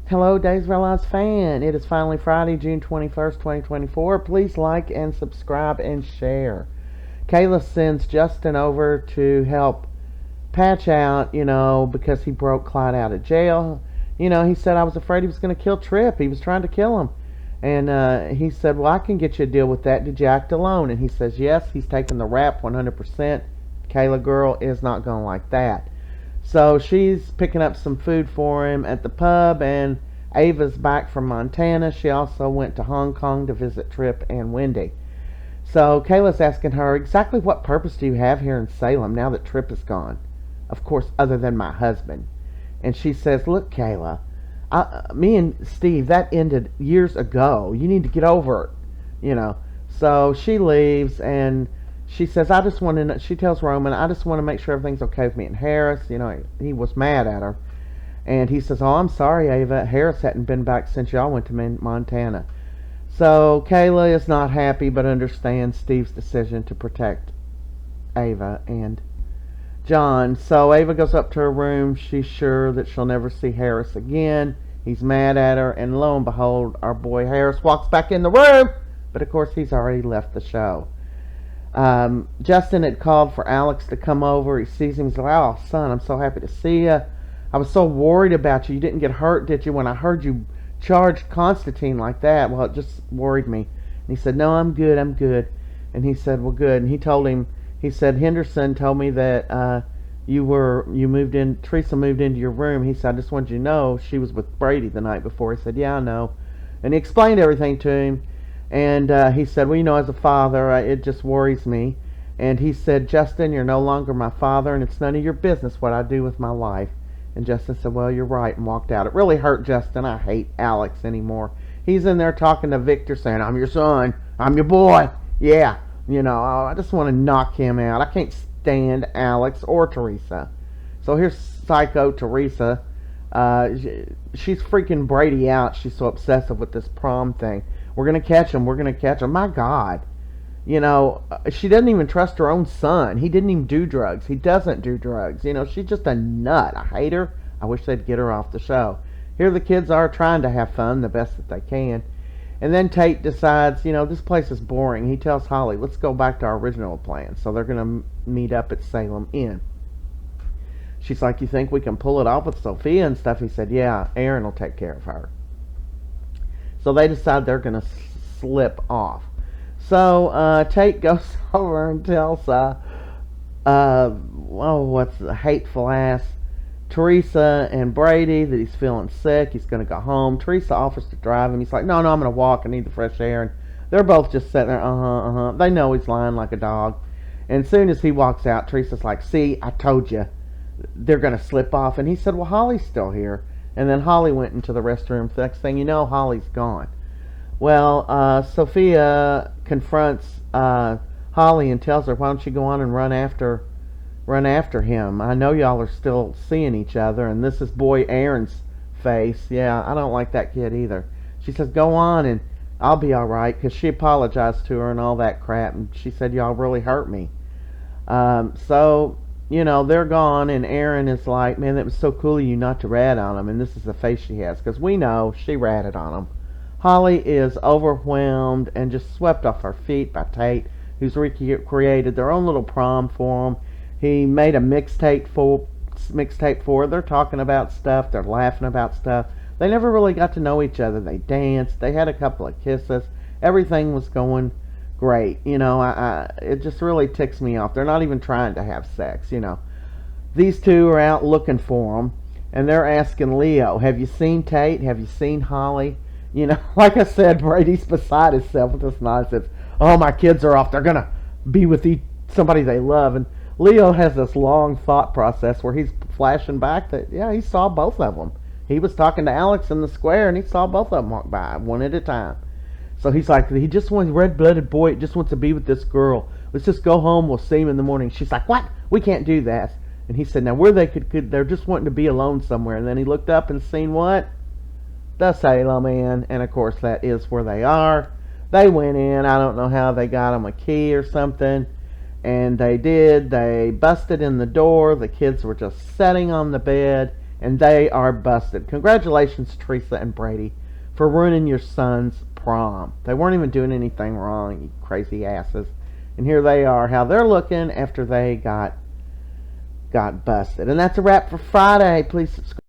Hello, Days of Our Lives fan. It is finally Friday, June 21st, 2024. Please like and subscribe and share. Kayla sends Justin over to help patch out, because he broke Clyde out of jail. He said, I was afraid he was going to kill Tripp. He was trying to kill him. And he said, well, I can get you a deal with that. Did you act alone? And he says, yes, he's taking the rap 100%. Kayla girl is not going to like that. So she's picking up some food for him at the pub, and Ava's back from Montana. She also went to Hong Kong to visit Tripp and Wendy. So Kayla's asking her, exactly what purpose do you have here in Salem now that Tripp is gone? Of course, other than my husband. And she says, look, Kayla, me and Steve, that ended years ago. You need to get over it, So she leaves, and she says, I just want to know, she tells Roman, I just want to make sure everything's okay with me and Harris. He was mad at her. And he says, oh, I'm sorry, Ava. Harris hadn't been back since y'all went to Montana. So Kayla is not happy, but understands Steve's decision to protect Ava and John. So Ava goes up to her room. She's sure that she'll never see Harris again. He's mad at her. And lo and behold, our boy Harris walks back in the room. But of course, he's already left the show. Justin had called for Alex to come over. He sees him. He's like, oh, son, I'm so happy to see you. I was so worried about you. You didn't get hurt, did you, when I heard you charged Constantine like that? Well, it just worried me. And he said, no, I'm good. And he said, well, good. And he told him, he said, Henderson told me that Theresa moved into your room. He said, I just wanted you to know she was with Brady the night before. He said, yeah, I know. And he explained everything to him. And he said, well, as a father, it just worries me. And he said, Justin, you're no longer my father, and it's none of your business what I do with my life. And Justin said, well, you're right, and walked out. It really hurt Justin. I hate Alex anymore. He's in there talking to Victor saying, I'm your son. I'm your boy. Yeah. I just want to knock him out. I can't stand Alex or Theresa. So here's psycho Theresa. She's freaking Brady out. She's so obsessive with this prom thing. We're going to catch him. We're going to catch him. My God. She doesn't even trust her own son. He didn't even do drugs. He doesn't do drugs. She's just a nut. I hate her. I wish they'd get her off the show. Here the kids are trying to have fun the best that they can. And then Tate decides, this place is boring. He tells Holly, let's go back to our original plan. So they're going to meet up at Salem Inn. She's like, you think we can pull it off with Sophia and stuff? He said, yeah, Aaron will take care of her. So they decide they're going to slip off. So Tate goes over and tells, what's the hateful ass Theresa and Brady that he's feeling sick. He's going to go home. Theresa offers to drive him. He's like, no, I'm going to walk. I need the fresh air. And they're both just sitting there, They know he's lying like a dog. And as soon as he walks out, Teresa's like, see, I told you. They're going to slip off. And he said, well, Holly's still here. And then Holly went into the restroom. The next thing you know, Holly's gone. Well, Sophia confronts Holly and tells her, why don't you go on and run after him? I know y'all are still seeing each other, and this is boy Aaron's face. Yeah, I don't like that kid either. She says, go on and I'll be alright, because she apologized to her and all that crap, and she said, y'all really hurt me. So, they're gone, and Aaron is like, man, that was so cool of you not to rat on him, and this is the face she has, because we know she ratted on him. Holly is overwhelmed and just swept off her feet by Tate, who's recreated their own little prom for them. He made a mixtape for her. They're talking about stuff. They're laughing about stuff. They never really got to know each other. They danced. They had a couple of kisses. Everything was going great. It just really ticks me off. They're not even trying to have sex. These two are out looking for him, and they're asking Leo, have you seen Tate? Have you seen Holly? Like I said, Brady's beside himself with this nonsense. Oh, my kids are off. They're going to be with somebody they love. And Leo has this long thought process where he's flashing back that, yeah, he saw both of them. He was talking to Alex in the square, and he saw both of them walk by, one at a time. So he's like, he just wants, red-blooded boy, just wants to be with this girl. Let's just go home. We'll see him in the morning. She's like, what? We can't do that. And he said, now where they could they're just wanting to be alone somewhere. And then he looked up and seen what? The Salem Inn. And of course that is where they are. They went in. I don't know how they got them a key or something. And they did. They busted in the door. The kids were just sitting on the bed. and they are busted. Congratulations, Theresa and Brady, for ruining your son's prom. They weren't even doing anything wrong, you crazy asses. And here they are, how they're looking after they got busted. And that's a wrap for Friday. Please subscribe.